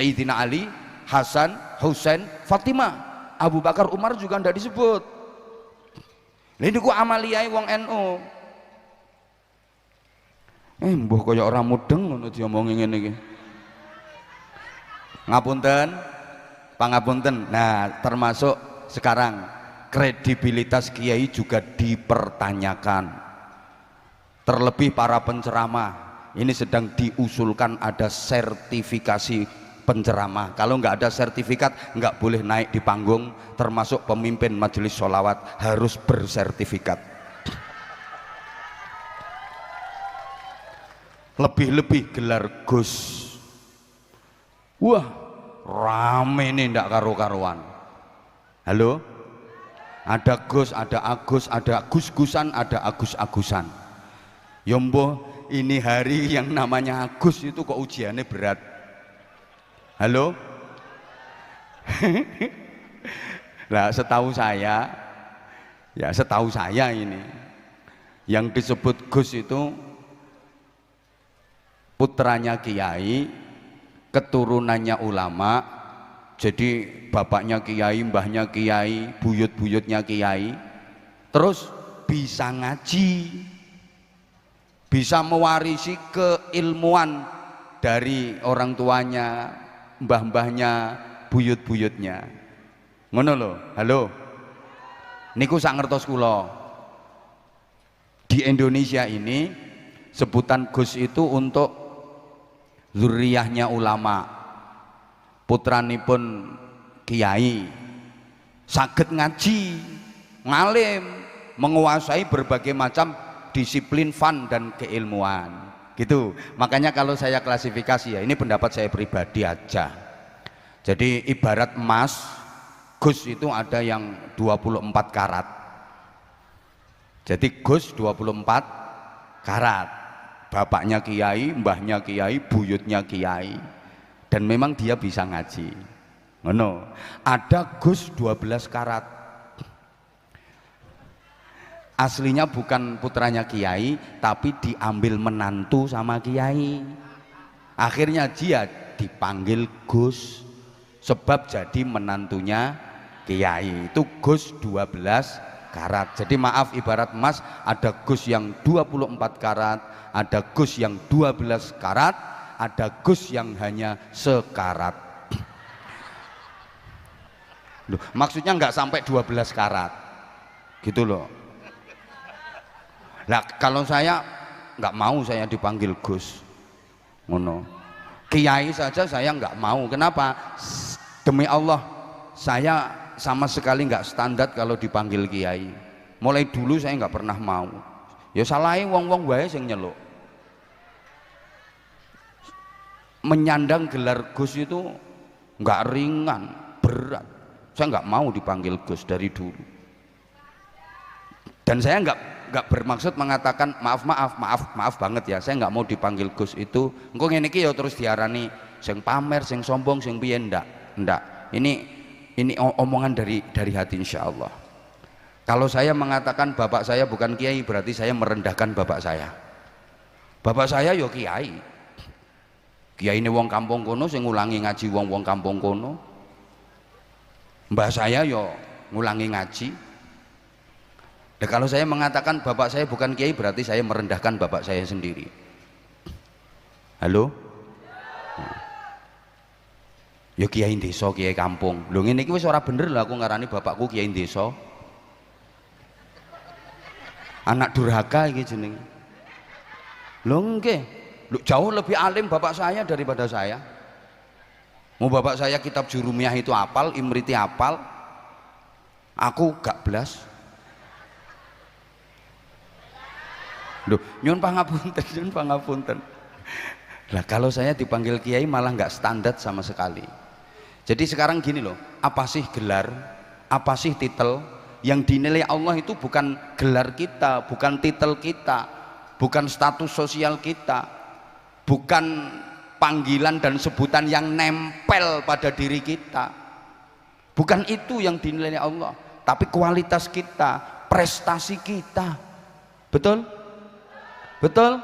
Sayyidina Ali, Hasan, Husain, Fatimah. Abu Bakar, Umar juga tidak disebut. Ini ku amaliyai wong NU. Mbuh kaya orang mudeng ngono diomongi ngene iki. Ngapunten, pangapunten. Nah, termasuk sekarang kredibilitas kiai juga dipertanyakan. Terlebih para penceramah. Ini sedang diusulkan ada sertifikasi penceramah. Kalau nggak ada sertifikat nggak boleh naik di panggung, termasuk pemimpin majelis sholawat harus bersertifikat. Lebih-lebih gelar Gus, wah rame nih ndak karu-karuan. Halo, ada Gus, ada Agus, ada Gus-Gusan, ada Agus-Agusan. Yombo, ini hari yang namanya Agus itu kok ujiannya berat. Halo. Nah, setahu saya ini yang disebut Gus itu putranya kiai, keturunannya ulama, jadi bapaknya kiai, mbahnya kiai, buyut-buyutnya kiai, terus bisa ngaji, bisa mewarisi keilmuan dari orang tuanya, mbah-mbahnya, buyut-buyutnya. Ngono lho. Halo. Niku sak ngertos kula. Di Indonesia ini sebutan Gus itu untuk zuriyahnya ulama, putranipun kiai, saged ngaji, ngalim, menguasai berbagai macam disiplin fun dan keilmuan gitu. Makanya kalau saya klasifikasi, ya ini pendapat saya pribadi aja, jadi ibarat emas, Gus itu ada yang 24 karat. Jadi Gus 24 karat, bapaknya kiai, mbahnya kiai, buyutnya kiai, dan memang dia bisa ngaji. Ngono. Ada Gus 12 karat, aslinya bukan putranya kiai, tapi diambil menantu sama kiai. Akhirnya dia dipanggil Gus, sebab jadi menantunya kiai. Itu Gus 12 karat. Jadi maaf, ibarat emas, ada Gus yang 24 karat, ada Gus yang 12 karat, ada Gus yang hanya sekarat. Loh, maksudnya nggak sampai 12 karat gitu loh. Nah, kalau saya nggak mau saya dipanggil Gus, ngono. Kiai saja saya nggak mau. Kenapa? Demi Allah, saya sama sekali nggak standar kalau dipanggil kiai. Mulai dulu saya nggak pernah mau. Ya salahin wong-wong wae sing nyeluk. Menyandang gelar Gus itu nggak ringan, berat. Saya nggak mau dipanggil Gus dari dulu. Dan saya nggak bermaksud mengatakan maaf banget ya, saya nggak mau dipanggil Gus itu engko ngene iki ya terus diarani sing pamer, sing sombong, sing piye. Ndak. Ini omongan dari hati insyaallah. Kalau saya mengatakan bapak saya bukan kiai, berarti saya merendahkan bapak saya. Bapak saya yo kiai. Kiai ini wong kampung kono sing ngulangi ngaji wong kampung kono. Mbah saya yo ngulangi ngaji. Nah, kalau saya mengatakan bapak saya bukan kiai, berarti saya merendahkan bapak saya sendiri. Halo? Ya kiai desa, kiai kampung. Lho ngene iki wis ora bener lah aku ngarani bapakku kiai desa. Anak durhaka iki jenenge. Lho nggih. Lho jauh lebih alim bapak saya daripada saya. Mau bapak saya kitab Jurumiyah itu hafal, Imriti hafal. Aku gak belas. Loh, nyun pangapunten. Lah kalau saya dipanggil kiai malah nggak standar sama sekali. Jadi sekarang gini loh, apa sih gelar, apa sih titel? Yang dinilai Allah itu bukan gelar kita, bukan titel kita, bukan status sosial kita, bukan panggilan dan sebutan yang nempel pada diri kita. Bukan itu yang dinilai Allah, tapi kualitas kita, prestasi kita. Betul? Betul?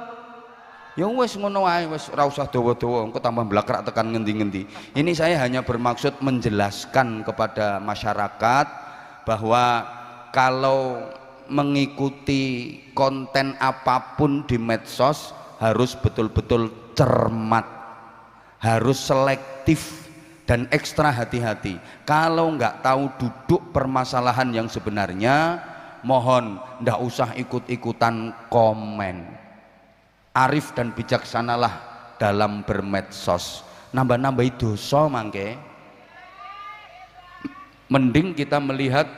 Ya wis ngono wae, wis ora usah dawa-dawa, engko tambah blakrak tekan ngendi-ngendi. Ini saya hanya bermaksud menjelaskan kepada masyarakat bahwa kalau mengikuti konten apapun di medsos harus betul-betul cermat, harus selektif dan ekstra hati-hati. Kalau nggak tahu duduk permasalahan yang sebenarnya, mohon ndak usah ikut-ikutan komen. Arif dan bijaksanalah dalam bermedsos, nambah-nambahi dosa mangke. Mending kita melihat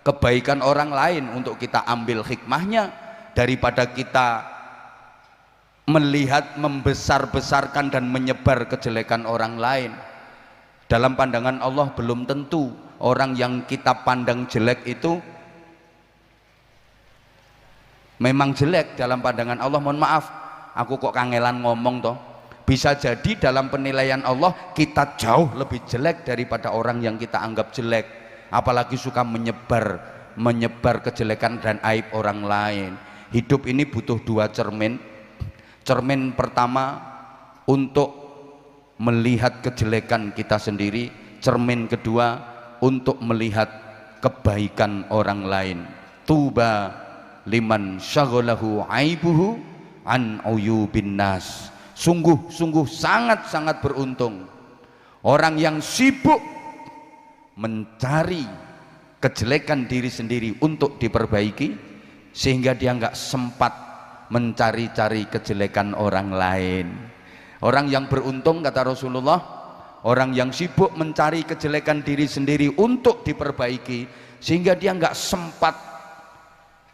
kebaikan orang lain untuk kita ambil hikmahnya, daripada kita melihat membesar-besarkan dan menyebar kejelekan orang lain. Dalam pandangan Allah belum tentu orang yang kita pandang jelek itu memang jelek dalam pandangan Allah. Mohon maaf, aku kok kangelan ngomong toh. Bisa jadi dalam penilaian Allah kita jauh lebih jelek daripada orang yang kita anggap jelek, apalagi suka menyebar kejelekan dan aib orang lain. Hidup ini butuh dua cermin. Cermin pertama untuk melihat kejelekan kita sendiri, cermin kedua untuk melihat kebaikan orang lain. Tuba liman syaghalahu aibuhu an uyubin nas. Sungguh-sungguh sangat-sangat beruntung orang yang sibuk mencari kejelekan diri sendiri untuk diperbaiki, sehingga dia nggak sempat mencari-cari kejelekan orang lain. Orang yang beruntung, kata Rasulullah, orang yang sibuk mencari kejelekan diri sendiri untuk diperbaiki, sehingga dia nggak sempat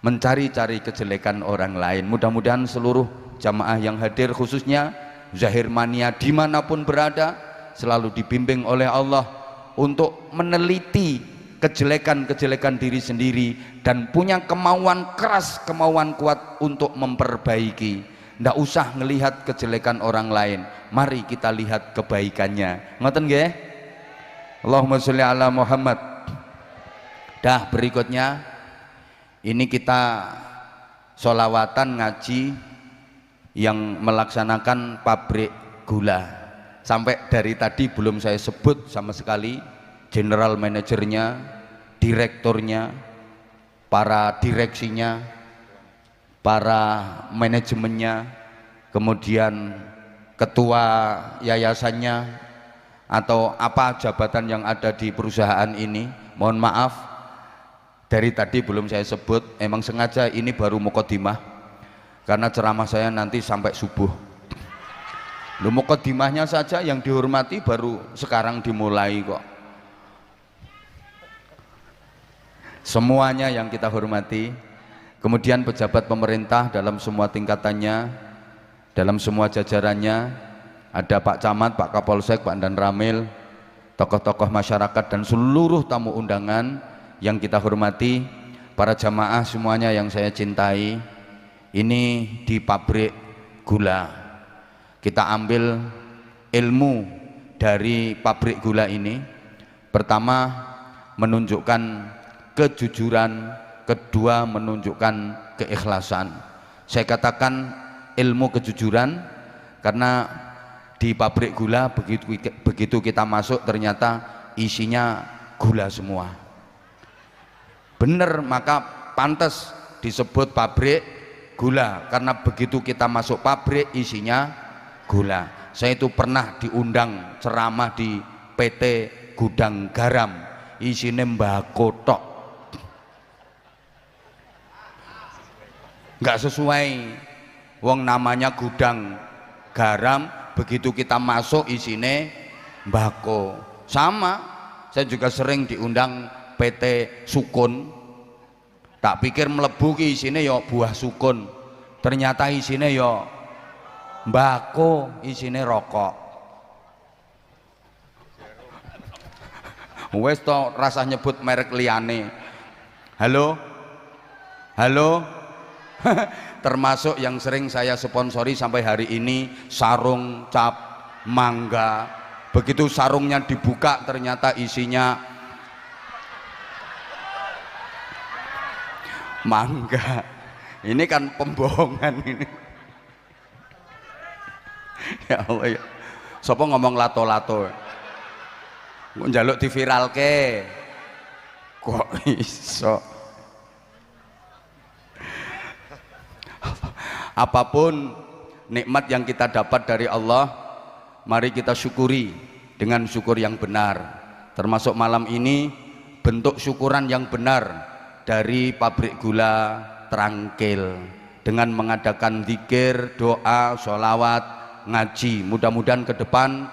mencari-cari kejelekan orang lain. Mudah-mudahan seluruh jamaah yang hadir, khususnya Zahir Mania dimanapun berada, selalu dibimbing oleh Allah untuk meneliti kejelekan-kejelekan diri sendiri dan punya kemauan keras, kemauan kuat untuk memperbaiki. Ndak usah ngelihat kejelekan orang lain, mari kita lihat kebaikannya. Ngoten nggih? Allahumma sholli ala Muhammad. Dah berikutnya ini kita sholawatan ngaji yang melaksanakan pabrik gula. Sampai dari tadi belum saya sebut sama sekali general manajernya, direkturnya, para direksinya, para manajemennya, kemudian ketua yayasannya, atau apa jabatan yang ada di perusahaan ini. Mohon maaf dari tadi belum saya sebut, emang sengaja ini baru muqaddimah karena ceramah saya nanti sampai subuh. Lu muqaddimahnya saja yang dihormati baru sekarang dimulai kok. Semuanya yang kita hormati, kemudian pejabat pemerintah dalam semua tingkatannya, dalam semua jajarannya, ada Pak Camat, Pak Kapolsek, Pak Dan Ramil, tokoh-tokoh masyarakat dan seluruh tamu undangan yang kita hormati, para jamaah semuanya yang saya cintai. Ini di pabrik gula, kita ambil ilmu dari pabrik gula ini. Pertama, menunjukkan kejujuran, kedua menunjukkan keikhlasan. Saya katakan ilmu kejujuran karena di pabrik gula begitu kita masuk ternyata isinya gula semua. Bener, maka pantas disebut pabrik gula karena begitu kita masuk pabrik isinya gula. Saya itu pernah diundang ceramah di PT Gudang Garam, isinya mbako tok. Nggak sesuai, wong namanya gudang garam, begitu kita masuk isine mbako. Sama, saya juga sering diundang PT Sukun, tak pikir mlebu ki isine ya buah sukun, ternyata isine ya mbako, isine rokok. Wes to rasa nyebut merek liyane. Halo, halo. Termasuk yang sering saya sponsori sampai hari ini sarung cap mangga. Begitu sarungnya dibuka ternyata isinya mangga. Ini kan pembohongan ini. Ya Allah ya. Sapa ngomong lato-lato? Kok njaluk diviralke. Kok iso? Apapun nikmat yang kita dapat dari Allah, mari kita syukuri dengan syukur yang benar. Termasuk malam ini bentuk syukuran yang benar dari pabrik gula Trangkil dengan mengadakan zikir, doa, sholawat, ngaji. Mudah-mudahan ke depan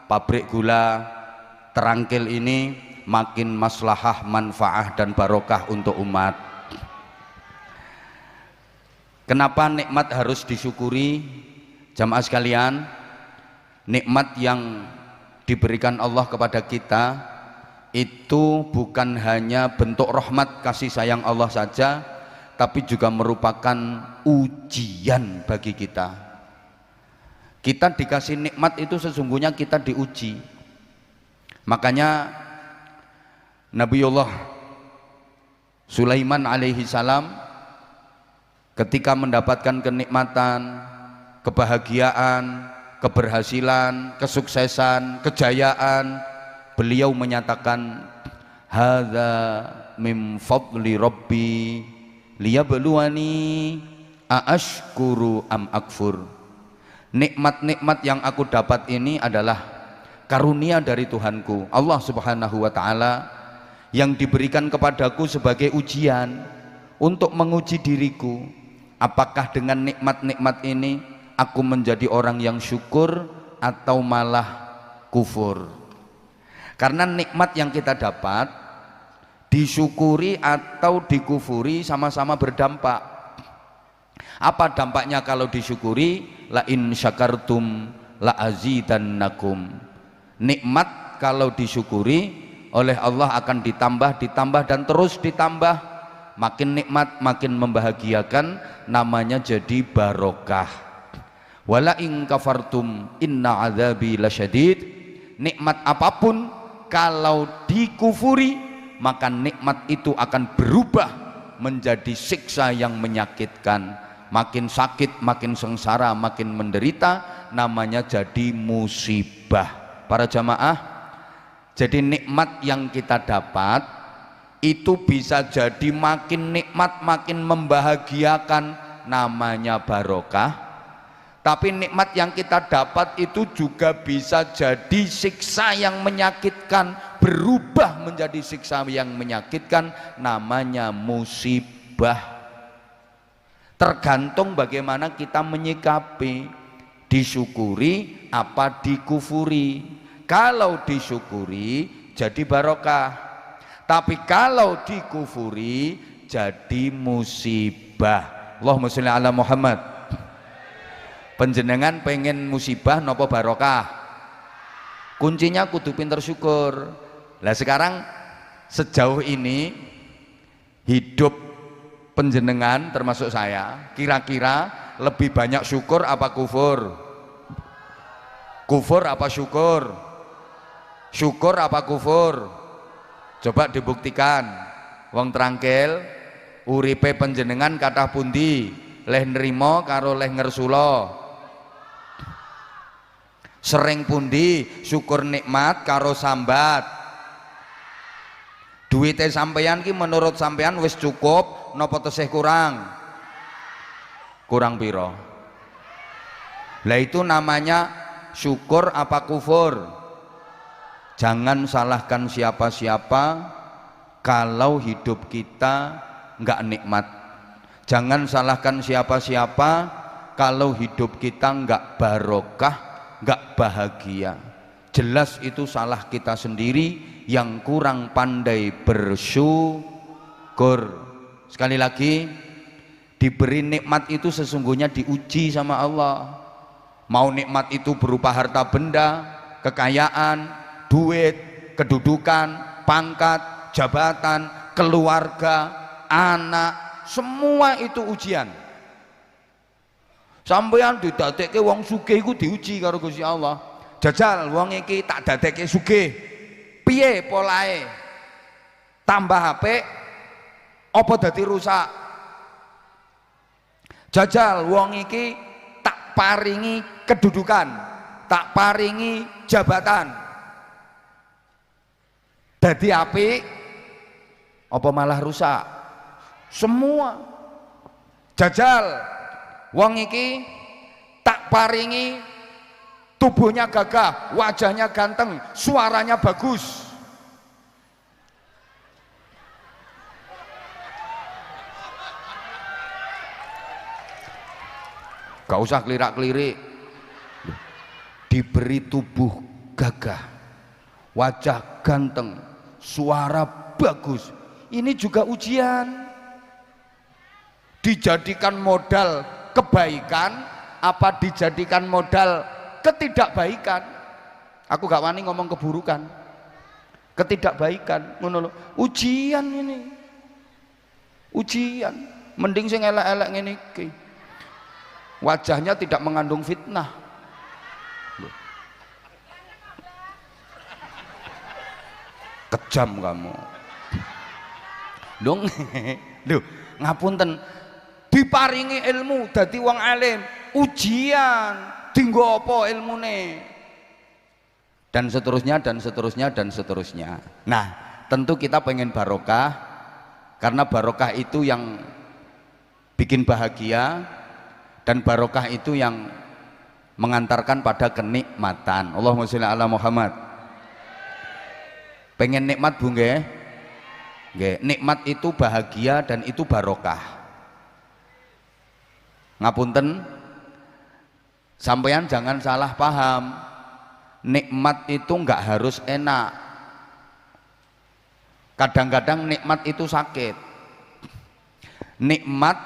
pabrik gula Trangkil ini makin maslahah, manfaah dan barokah untuk umat. Kenapa nikmat harus disyukuri? Jamaah sekalian, nikmat yang diberikan Allah kepada kita itu bukan hanya bentuk rahmat kasih sayang Allah saja, tapi juga merupakan ujian bagi kita. Kita dikasih nikmat itu sesungguhnya kita diuji. Makanya Nabiullah Sulaiman alaihi salam ketika mendapatkan kenikmatan, kebahagiaan, keberhasilan, kesuksesan, kejayaan, beliau menyatakan hadza min fadli rabbi liyabluwani aashkuru am akfur. Nikmat-nikmat yang aku dapat ini adalah karunia dari Tuhanku Allah Subhanahu wa taala yang diberikan kepadaku sebagai ujian untuk menguji diriku, apakah dengan nikmat-nikmat ini aku menjadi orang yang syukur atau malah kufur. Karena nikmat yang kita dapat disyukuri atau dikufuri sama-sama berdampak. Apa dampaknya kalau disyukuri? La in syakartum la azidannakum. Nikmat kalau disyukuri oleh Allah akan ditambah dan terus ditambah. Makin nikmat makin membahagiakan, namanya jadi barokah. Wala in kafartum inna adzabi lasyadid. Nikmat apapun kalau dikufuri, maka nikmat itu akan berubah menjadi siksa yang menyakitkan. Makin sakit, makin sengsara, makin menderita, namanya jadi musibah. Para jamaah, jadi nikmat yang kita dapat itu bisa jadi makin nikmat, makin membahagiakan, namanya barokah. Tapi nikmat yang kita dapat itu juga bisa jadi siksa yang menyakitkan, berubah menjadi siksa yang menyakitkan, namanya musibah. Tergantung bagaimana kita menyikapi, disyukuri apa dikufuri. Kalau disyukuri jadi barokah, tapi kalau dikufuri jadi musibah. Allahumma sholli ala Muhammad. Panjenengan pengen musibah nopo barokah? Kuncinya kudu pinter syukur. Lah sekarang sejauh ini hidup panjenengan termasuk saya kira-kira lebih banyak syukur apa kufur? Kufur apa syukur? Syukur apa kufur? Coba dibuktikan. Wong Trangkil uripe panjenengan kathah pundi? Leh nrimo karo leh ngersula. Sering pundi syukur nikmat karo sambat? Duite sampeyan ki menurut sampeyan wis cukup napa tesih kurang? Kurang piro? Lah itu namanya syukur apa kufur? Jangan salahkan siapa-siapa kalau hidup kita enggak nikmat. Jangan salahkan siapa-siapa kalau hidup kita enggak barokah, enggak bahagia. Jelas itu salah kita sendiri yang kurang pandai bersyukur. Sekali lagi, diberi nikmat itu sesungguhnya diuji sama Allah. Mau nikmat itu berupa harta benda, kekayaan, duit, kedudukan, pangkat, jabatan, keluarga, anak, semua itu ujian. Sampeyan didadekke wong sugih iku diuji karo Gusti Allah. Jajal wong iki tak dadekke sugih. Piye polahe? Tambah apik apa dadi rusak? Jajal wong iki tak paringi kedudukan. tak paringi jabatan dadi apik apa malah rusak? Semua. Jajal wong iki tak paringi tubuhnya gagah, wajahnya ganteng, suaranya bagus, gak usah kelirak-kelirik, diberi tubuh gagah, wajah ganteng, suara bagus, ini juga ujian. Dijadikan modal kebaikan apa dijadikan modal ketidakbaikan? Aku gak wani ngomong keburukan, ketidakbaikan, ngono lho. Ujian ini, ujian. Mending sing elek-elek ngene iki, wajahnya tidak mengandung fitnah. Kejam kamu dong. Lho ngapunten, diparingi ilmu dadi wong alim, ujian dinggo apa ilmune, dan seterusnya dan seterusnya dan seterusnya. Nah tentu kita pengen barokah, karena barokah itu yang bikin bahagia, dan barokah itu yang mengantarkan pada kenikmatan. Allahumma sholli ala Muhammad. Pengen nikmat bu nggih? Nggih, nikmat itu bahagia dan itu barokah. Ngapunten, sampeyan jangan salah paham. Nikmat itu enggak harus enak. Kadang-kadang nikmat itu sakit. Nikmat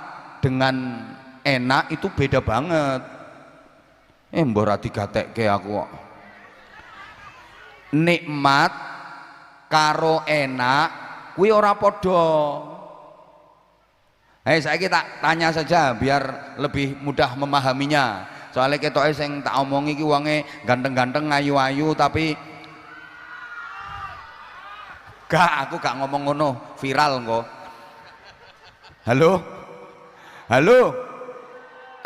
dengan enak itu beda banget. Mbok ora digatekke aku kok. Nikmat karo enak kuwi ora padha. Saiki tak tanya saja biar lebih mudah memahaminya. Soalnya ketoke sing tak omongi iki wonge ganteng-ganteng, ayu-ayu, tapi aku gak ngomong ngono, viral engko. Halo? Halo?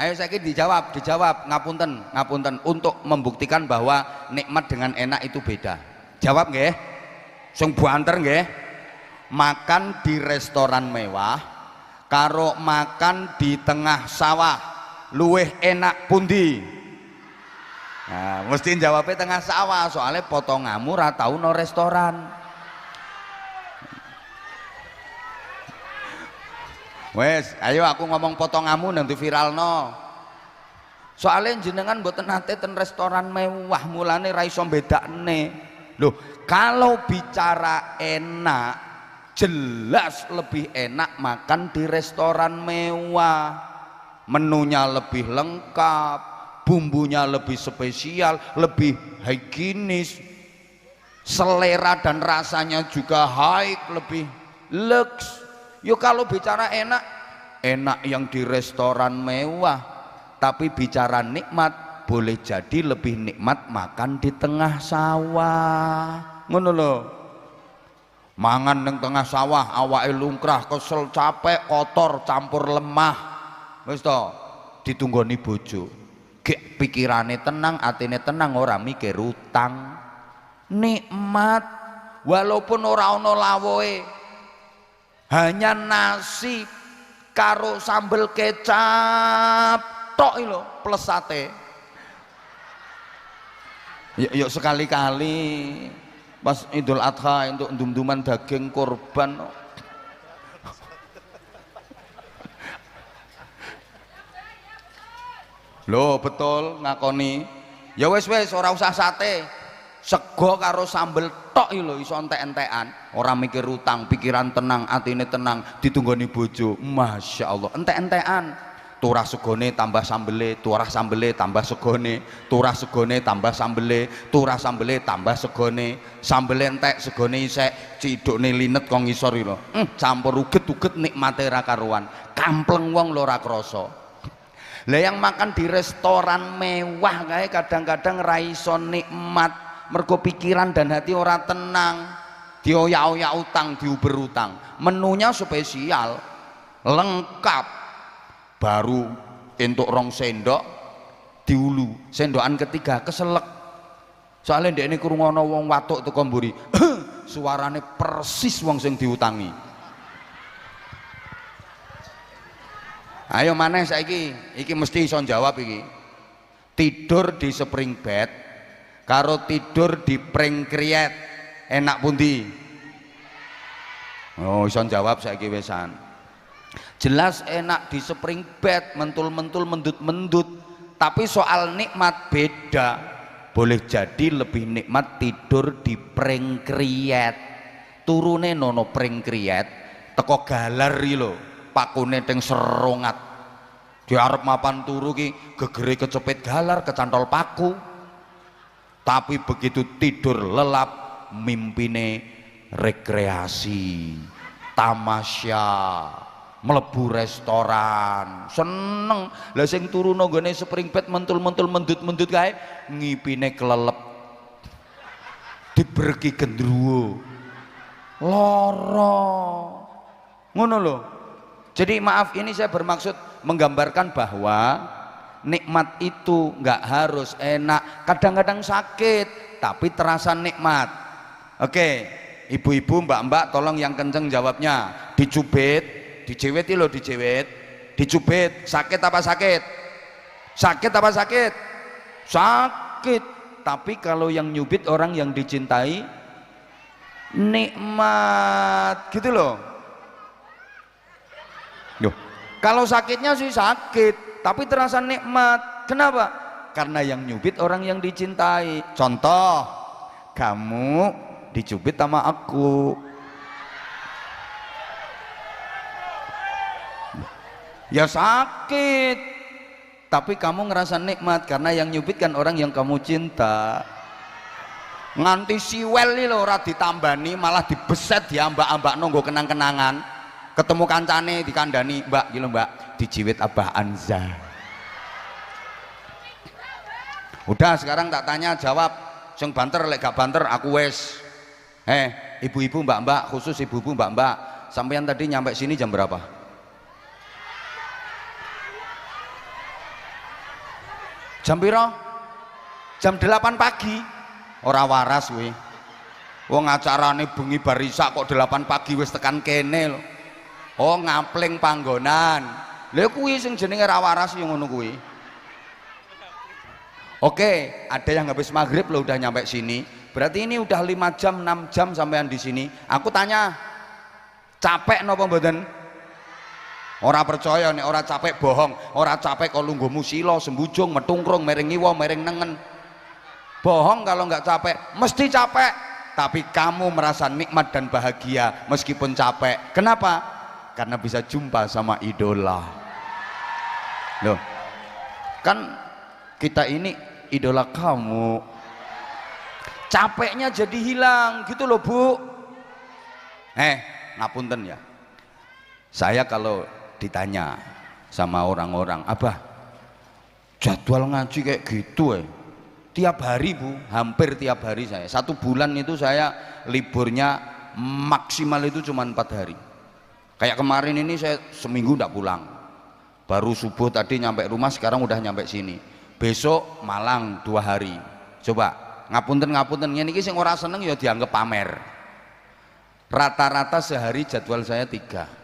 Ayo saiki dijawab, ngapunten, untuk membuktikan bahwa nikmat dengan enak itu beda. Jawab nggih? Sing buanter nggih? Makan di restoran mewah karo makan di tengah sawah luweh enak pundi? Nah, mesti jawabnya tengah sawah, soalnya potonganmu ra tau no restoran. Wes, ayo aku ngomong potonganmu nanti viral no. Soalnya jenengan mboten nate ten restoran mewah, mulane ra iso bedakne. Loh, kalau bicara enak, jelas lebih enak makan di restoran mewah. Menunya lebih lengkap, bumbunya lebih spesial, lebih higienis, selera dan rasanya juga high, lebih lux. Yo kalau bicara enak, enak yang di restoran mewah. Tapi bicara nikmat, boleh jadi lebih nikmat makan di tengah sawah. Ngono lho. Mangan nang tengah sawah, awake lungkrah, kesel, capek, kotor, campur lemah. Wis to, ditunggoni bojo. Gek pikirane tenang, atine tenang, ora mikir utang. Nikmat walaupun ora ana lawoe. Hanya nasi karo sambel kecap tok lho plus sate. Yuk sekali-kali pas Idul Adha untuk dum-duman daging kurban. Loh betul ngakoni. Ya wis ora usah sate. Sego karo sambel tok lho iso entek-entekan, ora mikir utang, pikiran tenang, atine tenang, ditunggoni bojo. Masya Allah, entek-entekan. Turah segone tambah sambele, turah sambele tambah segone, turah segone tambah sambele, turah sambele tambah segone, sambele entek, segone isek, cidukne linet kok ngisor lho. Campur uget-uget nikmate ra karuan. Kampleng wong lho ora krasa. Lah yang makan di restoran mewah kae kadang-kadang ra iso nikmat. Mergo pikiran dan hati orang tenang, dioyak-oyak utang, diuber utang. Menunya spesial, lengkap, baru entuk 2 sendok diulu. Sendokan ketiga keselek. Soalnya ndek ini krungono wong watuk teko mburi. Suarane persis wong sing diutangi. Ayo maneh saiki, iki mesti iso jawab iki. Tidur di spring bed karo tidur di pring kriet enak pundi? Oh iso jawab saiki wesan. Jelas enak di spring bed, mentul-mentul, mendut-mendut. Tapi soal nikmat beda. Boleh jadi lebih nikmat tidur di pring kriet. Turune nono pring kriet, teko galer iki lho, pakune teng serongat. Di arep mapan turu ki gegere kecepit galar, kecantol paku. Tapi begitu tidur lelap, mimpine rekreasi, tamasya, mlebu restoran, seneng. Lah sing turu nggone spring bed mentul-mentul mendut-mendut kae ngipine kelelep, diberki gendruwo, lara, ngono lho. Jadi maaf, ini saya bermaksud menggambarkan bahwa nikmat itu nggak harus enak, kadang-kadang sakit tapi terasa nikmat. Oke, ibu-ibu, mbak-mbak, tolong yang kenceng jawabnya. Dicubit loh, dicubit, sakit apa sakit? Sakit apa sakit? Sakit. Tapi kalau yang nyubit orang yang dicintai, nikmat gitu loh. Kalau sakitnya sih sakit, tapi terasa nikmat. Kenapa? Karena yang nyubit orang yang dicintai. Contoh, kamu dicubit sama aku. Ya sakit, tapi kamu ngerasa nikmat karena yang nyubit kan orang yang kamu cinta. Nganti siwel nih loh, ora ditambani, malah dibeset, diambak-ambak nunggu kenang-kenangan. Ketemu kancane dikandani, mbak gitu, mbak dijiwit Abah Anza. Udah, sekarang tak tanya jawab, sing banter lek gak banter aku wes. Ibu-ibu, mbak-mbak, khusus ibu-ibu, mbak-mbak, sampean tadi nyampe sini jam berapa? Jam piro? Jam 8 pagi. Ora waras we. Wong acarane bengi barisa kok 8 pagi wis tekan kene lho. Oh ngapling panggonan. Lha kuwi sing jenenge ra waras yo ngono kuwi. Oke, ada yang habis maghrib lo udah nyampe sini. Berarti ini udah 5 jam, 6 jam sampean di sini. Aku tanya, capek napa mboten? Ora percaya nek ora capek bohong. Ora capek kok lungguhmu sila, sembujung, metungkrung, mereng ngiwa, mereng nengen. Bohong kalau nggak capek, mesti capek. Tapi kamu merasa nikmat dan bahagia meskipun capek. Kenapa? Karena bisa jumpa sama idola. Loh, kan kita ini idola kamu. Capeknya jadi hilang gitu loh Bu. Ngapunten ya. Saya kalau ditanya sama orang-orang, Abah jadwal ngaji kayak gitu tiap hari Bu, hampir tiap hari saya. 1 bulan itu saya liburnya maksimal itu cuma 4 hari. Kayak kemarin ini saya seminggu enggak pulang. Baru subuh tadi nyampe rumah, sekarang udah nyampe sini. Besok Malang 2 hari. Coba ngapunten ngene iki sing ora seneng ya dianggap pamer. Rata-rata sehari jadwal saya 3.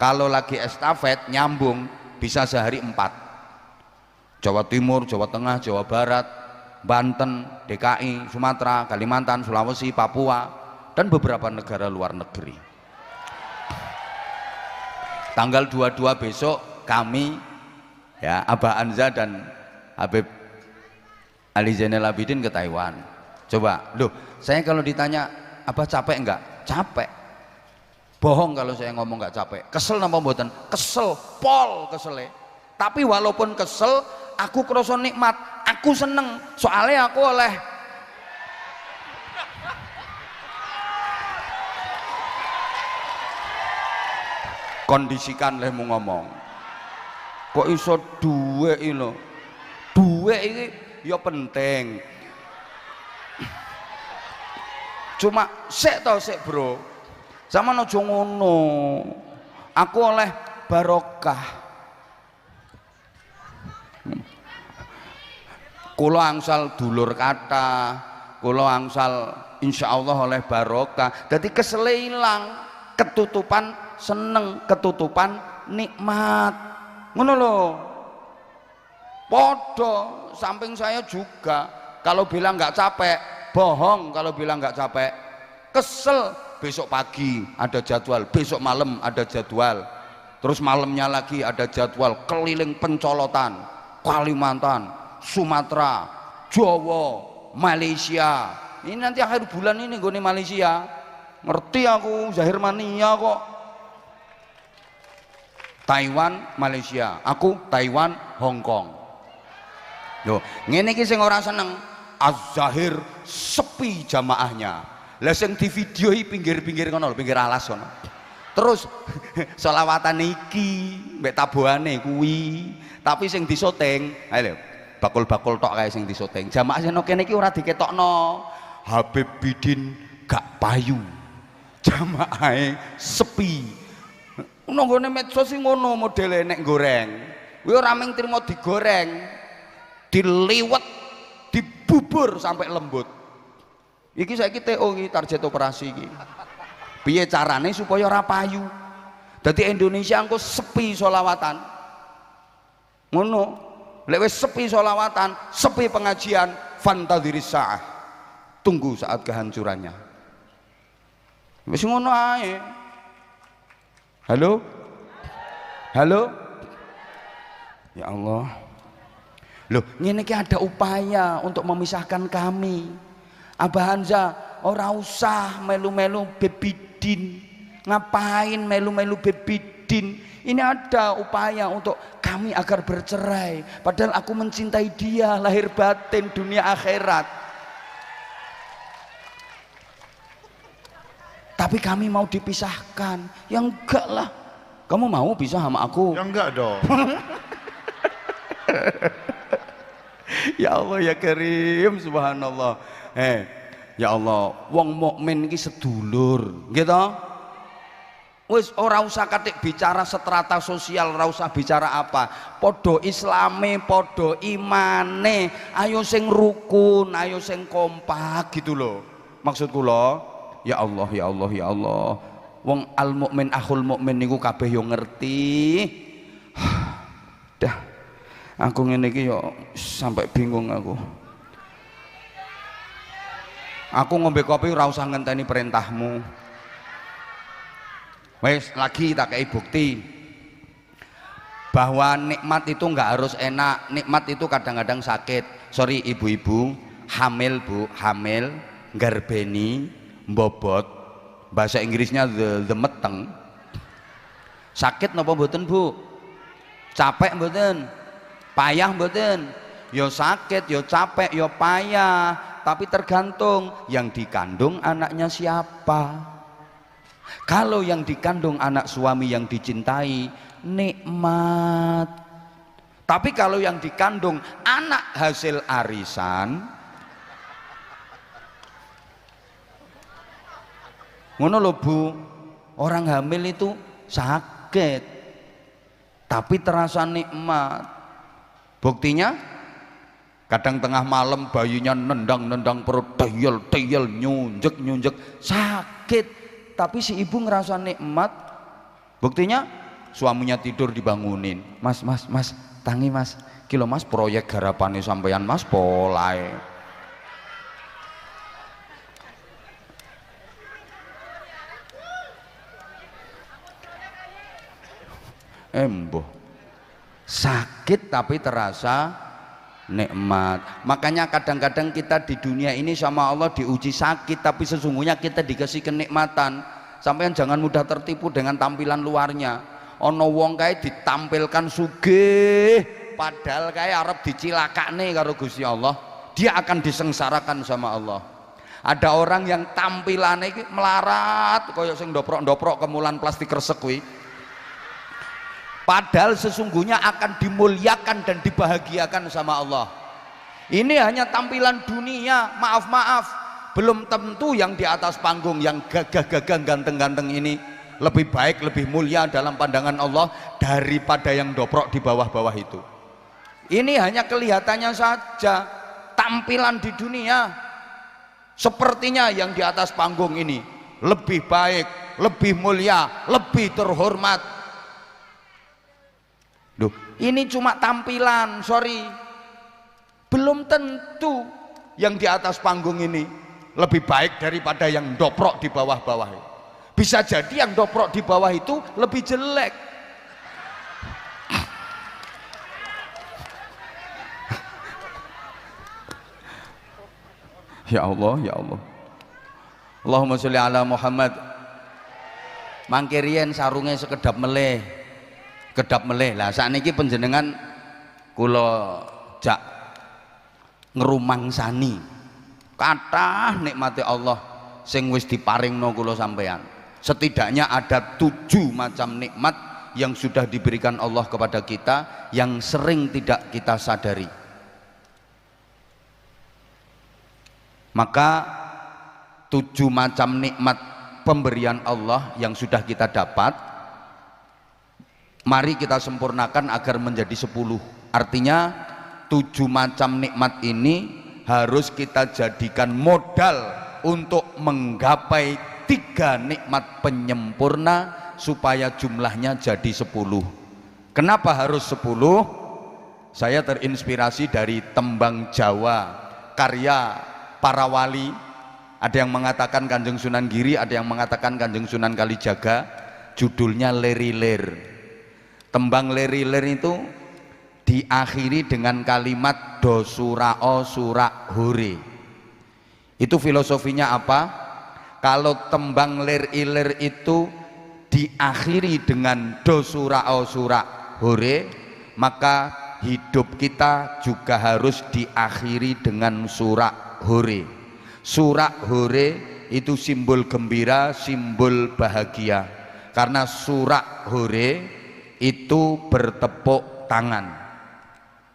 Kalau lagi estafet nyambung bisa sehari 4. Jawa Timur, Jawa Tengah, Jawa Barat, Banten, DKI, Sumatera, Kalimantan, Sulawesi, Papua, dan beberapa negara luar negeri. Tanggal 22 besok kami ya Abah Anza dan Habib Ali Zainal Abidin ke Taiwan. Coba, loh, saya kalau ditanya Abah capek enggak? Capek. Bohong kalau saya ngomong enggak capek. Kesel napa mboten? Kesel, pol kesele. Tapi walaupun kesel, aku krasa nikmat, aku seneng. Soalnya aku oleh kondisikan lehmu ngomong. Kok iso duwe iki lho. Duwe iki ya penting. Cuma sik bro. Sama aja ngono. Aku oleh barokah. kula angsal dulur kata, kula angsal insyaallah oleh barokah. Dadi kesele ilang, ketutupan seneng, ketutupan nikmat. Ngono lho. Podo samping saya juga kalau bilang nggak capek bohong, kalau bilang nggak capek kesel. Besok pagi ada jadwal, besok malam ada jadwal, terus malamnya lagi ada jadwal keliling pencolotan Kalimantan, Sumatera, Jawa, Malaysia. Ini nanti akhir bulan ini gue nih Malaysia, ngerti aku Zahir mania kok. Taiwan, Malaysia, aku Taiwan, Hong Kong. Loh, ngene iki sing ora seneng, Az-Zahir sepi jamaahnya. Lah sing di video pinggir-pinggir kono, pinggir alas kono. Terus selawatan iki mbek taboane kuwi, tapi sing disoteng, ayo bakul-bakul tok kae sing disoteng. Jamaah sing kene iki ora diketokno. Habib Bidin gak payu. Jamaahe sepi. Ono nggone medsos sing ngono modele nek goreng. Kuwi ora mung trimo digoreng, diliwet, dibubur sampai lembut. Iki saiki TO iki target operasi iki. Piye carane supaya ora payu? Dadi Indonesia engko sepi sholawatan. Ngono. Lek wis sepi sholawatan, sepi pengajian, fantadhiris saah. Tunggu saat kehancurannya. Wis ngono ae. Halo? Halo? Ya Allah. Loh, ngene iki ada upaya untuk memisahkan kami. Abah Hamzah, ora usah melu-melu bebidin. Ngapain melu-melu bebidin? Ini ada upaya untuk kami agar bercerai. Padahal aku mencintai dia, lahir batin, dunia akhirat. Tapi kami mau dipisahkan. Ya enggak lah. Kamu mau pisah sama aku? Ya enggak dong. Ya Allah ya Karim, subhanallah. Ya Allah, wong mukmin iki sedulur, gitu. Wis ora usah katik bicara strata sosial, ora usah bicara apa. Podo islame, podo imane, ayo sing rukun, ayo sing kompak gitu loh. Maksud kula, ya Allah, ya Allah, ya Allah. Wong al mukmin akhul mukmin niku kabeh yo ngerti. Dah. Aku ngene iki yo sampai bingung aku. Aku ngombe kopi ora usah ngenteni perintahmu. Wes lagi tak kei bukti bahwa nikmat itu enggak harus enak. Nikmat itu kadang-kadang sakit. Sorry ibu-ibu, hamil bu, hamil, garbeni, bobot. Bahasa Inggrisnya the meteng. Sakit napa mboten bu? Capek mboten? Payah mboten? Yo sakit, yo capek, yo payah. Tapi tergantung yang dikandung anaknya siapa. Kalau yang dikandung anak suami yang dicintai, nikmat. Tapi kalau yang dikandung anak hasil arisan, ngono lho bu, orang hamil itu sakit tapi terasa nikmat. Buktinya kadang tengah malam bayinya nendang-nendang perut, teyel-teyel, nyunjek-nyunjek, sakit tapi si ibu ngerasa nikmat. Buktinya suaminya tidur dibangunin, mas tangi mas, kilo mas proyek garapannya sampeyan mas polai. Emboh sakit tapi terasa nikmat. Makanya kadang-kadang kita di dunia ini sama Allah diuji sakit, tapi sesungguhnya kita dikasih kenikmatan. Sampeyan jangan mudah tertipu dengan tampilan luarnya. Ono wong kae ditampilkan sugih, padahal kae arep dicilakane karo Gusti Allah. Dia akan disengsarakan sama Allah. Ada orang yang tampilannya melarat, koyo sing ndoprok-ndoprok kemulan plastik resek kuwi. Padahal sesungguhnya akan dimuliakan dan dibahagiakan sama Allah. Ini hanya tampilan dunia, maaf, belum tentu yang di atas panggung, yang gagah-gagah, ganteng-ganteng ini lebih baik, lebih mulia dalam pandangan Allah daripada yang doprok di bawah-bawah itu. Ini hanya kelihatannya saja. tampilan di dunia sepertinya yang di atas panggung ini lebih baik, lebih mulia, lebih terhormat. Duh, ini cuma tampilan, sorry. Belum tentu yang di atas panggung ini lebih baik daripada yang doprok di bawah-bawah. Bisa jadi yang doprok di bawah itu lebih jelek. Ya Allah, ya Allah. Allahumma sholli ala Muhammad. Mangke riyen sarunge sekedap meleh. Kedap meleh. Lah sakniki panjenengan kula jak ngrumangsani kathah nikmati Allah sing wis diparingno kula sampean. Setidaknya ada 7 macam nikmat yang sudah diberikan Allah kepada kita yang sering tidak kita sadari. Maka 7 macam nikmat pemberian Allah yang sudah kita dapat, mari kita sempurnakan agar menjadi 10. Artinya 7 macam nikmat ini harus kita jadikan modal untuk menggapai 3 nikmat penyempurna supaya jumlahnya jadi 10. Kenapa harus 10? Saya terinspirasi dari tembang Jawa karya para wali. Ada yang mengatakan Kanjeng Sunan Giri, ada yang mengatakan Kanjeng Sunan Kalijaga. Judulnya Lerilir. Tembang Lerilir itu diakhiri dengan kalimat do surao surak hore. Itu filosofinya apa? Kalau tembang Lerilir itu diakhiri dengan do surao surak hore, maka hidup kita juga harus diakhiri dengan surak hore. Surak hore itu simbol gembira, simbol bahagia. Karena surak hore itu bertepuk tangan.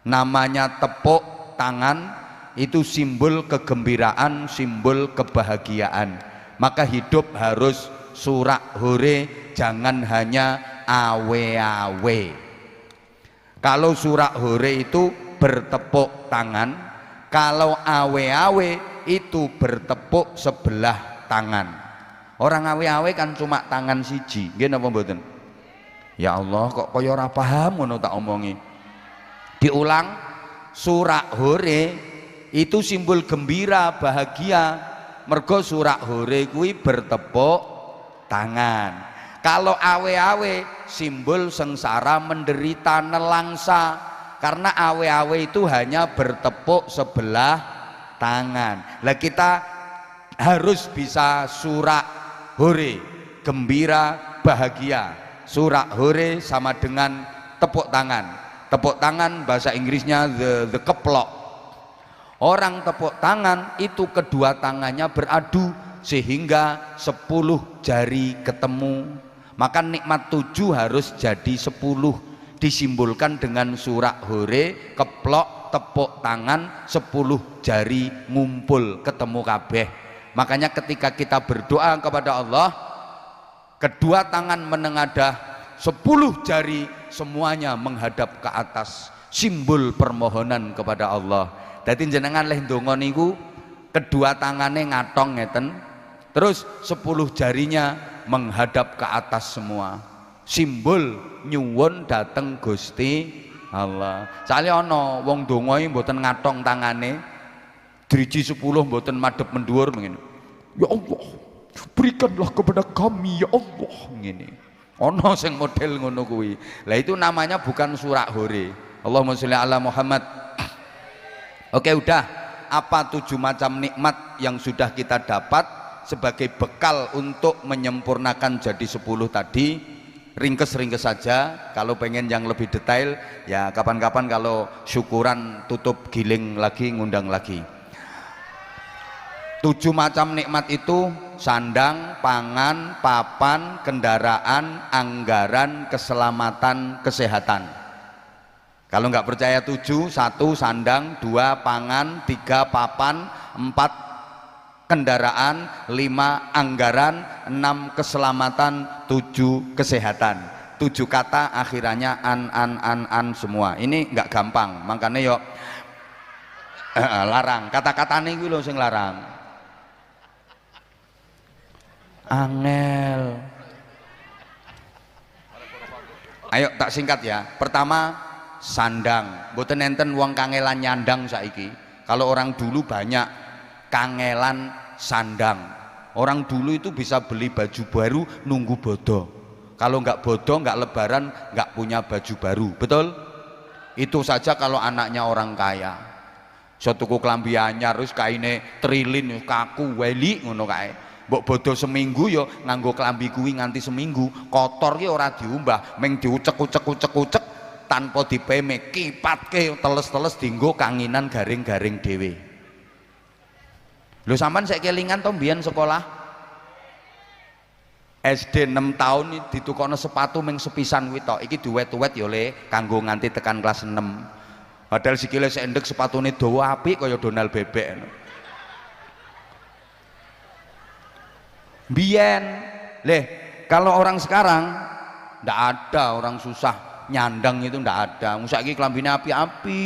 Namanya tepuk tangan itu simbol kegembiraan, simbol kebahagiaan. Maka hidup harus surak hore, jangan hanya awe-awe. Kalau surak hore itu bertepuk tangan, kalau awe-awe itu bertepuk sebelah tangan. Orang awe-awe kan cuma tangan siji, nggih napa mboten? Ya Allah, kok kaya ora paham ngono tak omongi. Diulang, surak hore itu simbol gembira, bahagia. Mergo surak hore kuwi bertepuk tangan. Kalau awe-awe simbol sengsara, menderita, nelangsa. Karena awe-awe itu hanya bertepuk sebelah tangan. Lah kita harus bisa surak hore, gembira, bahagia. Surak hore sama dengan tepuk tangan. Tepuk tangan bahasa Inggrisnya the keplok. Orang tepuk tangan itu kedua tangannya beradu sehingga 10 jari ketemu. Maka nikmat 7 harus jadi 10, disimbolkan dengan surak hore, keplok, tepuk tangan, 10 jari ngumpul ketemu kabeh. Makanya ketika kita berdoa kepada Allah, kedua tangan menengadah, 10 jari semuanya menghadap ke atas, simbol permohonan kepada Allah. Dadi jenengan leh ndonga niku kedua tangannya ngatong ngeten, terus 10 jarinya menghadap ke atas semua, simbol nyuwun dateng Gusti Allah. Soalnya ana wong ndonga mboten ngatong tangane, driji 10 mboten madhep mendhuwur ngene. Ya Allah, berikanlah kepada kami ya Allah, ngene. Ana sing model ngono kuwi. Lah itu namanya bukan surak hore. Allahumma sholli ala Muhammad. Oke, udah. Apa 7 macam nikmat yang sudah kita dapat sebagai bekal untuk menyempurnakan jadi 10 tadi? Ringkes-ringkes saja. Kalau pengen yang lebih detail ya kapan-kapan kalau syukuran tutup giling lagi, ngundang lagi. 7 macam nikmat itu sandang, pangan, papan, kendaraan, anggaran, keselamatan, kesehatan. Kalau nggak percaya 7, 1 sandang, 2 pangan, 3 papan, 4 kendaraan, 5 anggaran, 6 keselamatan, 7 kesehatan. 7 kata akhirannya an semua. Ini nggak gampang, makanya yuk Larang, kata-katane kuwi lho sing larang. Angel. Ayo tak singkat ya. Pertama, sandang. Mboten enten wong kangelan nyandang saiki. Kalau orang dulu banyak kangelan sandang. Orang dulu itu bisa beli baju baru nunggu bodo. Kalau nggak bodo, nggak lebaran, nggak punya baju baru. Betul? Itu saja kalau anaknya orang kaya. So tuku klambi anyar terus kaine trilin kaku weli ngono kae. Mbok bodo seminggu yo nganggo klambi kuwi nganti seminggu, kotor ki ora diumbah, meng diucek-ucek tanpa dipeme, kipatke teles-teles dienggo kanginan garing-garing dhewe. Lho sampean sik kelingan to mbiyen sekolah SD 6 tahun ditukokno sepatu ming sepisan kuwi tok. Iki diwet-wet yo le kanggo nganti tekan kelas 6. Padahal sikile sik endek sepatune dawa apik kaya Donald bebek. Biyen leh kalau orang sekarang ndak ada orang susah nyandang itu ndak ada. Saiki klambine api-api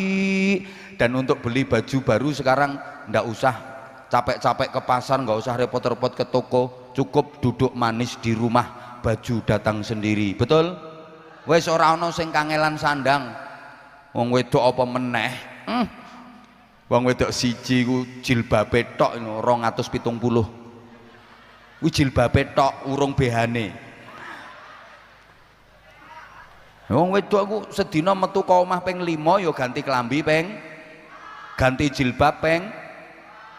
dan untuk beli baju baru sekarang ndak usah capek-capek ke pasar, nggak usah repot-repot ke toko, cukup duduk manis di rumah, baju datang sendiri. Betul? Wes ora ana sing kangelan sandang. Wong wedok apa meneh? Wong wedok siji ku jilbabe tok 270. Kuwi jilbabe tok urung behane. Wong wedok aku sedina metu ka omah ping 5 ya ganti klambi ping, ganti jilbab ping,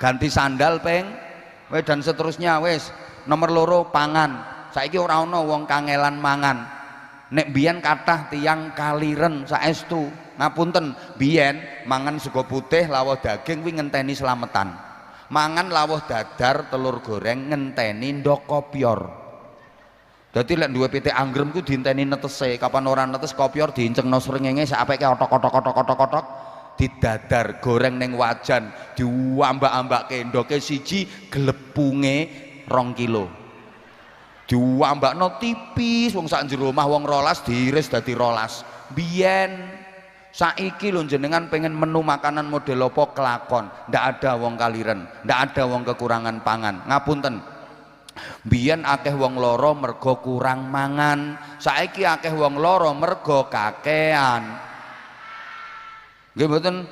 ganti sandal ping, dan seterusnya wis. Nomor 2 pangan. Saiki ora ana wong kangelan mangan. Nek biyen kathah tiyang kaliren saestu. Ngapunten, biyen mangan sego putih lawuh daging kuwi ngenteni slametan. Mangan lawuh dadar telur goreng ngenteni ndok kopior. Dadi lek duwe pitik anggrem ku dienteni netese, kapan ora netes kopior diincengno srengenge sak apike otok-otok didadar goreng ning wajan, diambak-ambake ndoke siji glepunge 2 kilo. Diambakno tipis wong sak jero omah wong 12 diiris dadi 12. Biyen saiki lho jenengan pengen menu makanan model apa kelakon, ndak ada wong kaliren, ndak ada wong kekurangan pangan. Ngapunten, biyen akeh wong loro mergo kurang mangan, saiki akeh wong loro mergo kakean. Nggih mboten?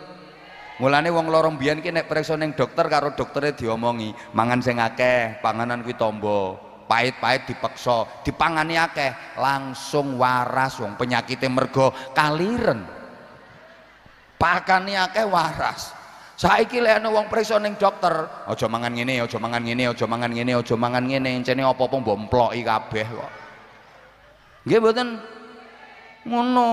Mulane wong loro biyen ki nek priksa ning dokter karo doktere diomongi, mangan sing akeh, panganan kuwi tombo. Pahit-pahit dipeksa, dipangani akeh, langsung waras wong penyakite mergo kaliren. Pakane akeh waras. Saiki lek ana wong priksa ning dokter, aja mangan ngene, aja mangan ngene, aja mangan ngene, aja mangan ngene, encene apa-apa mbok emploki kabeh kok. Nggih mboten? Ngono.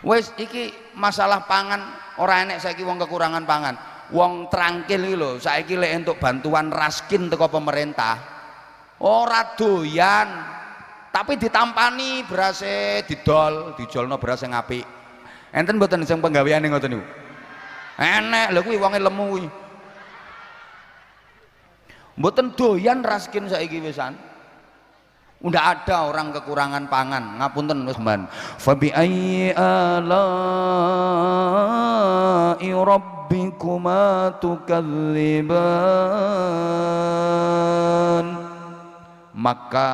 Wis iki masalah pangan ora enek saiki wong kekurangan pangan. Wong trangkil iki lho, saiki lek entuk bantuan raskin teko pemerintah ora doyan. Tapi ditampani berase dijolno beras sing apik. Enten mboten sing penggaweane ngoten niku? Enek lho kuwi wonge lemu kuwi. Mboten doyan raskin saiki wisan. Ndak ada orang kekurangan pangan. Ngapunten wis man. Fa bi ayyi ala'i rabbikuma tukadziban. Maka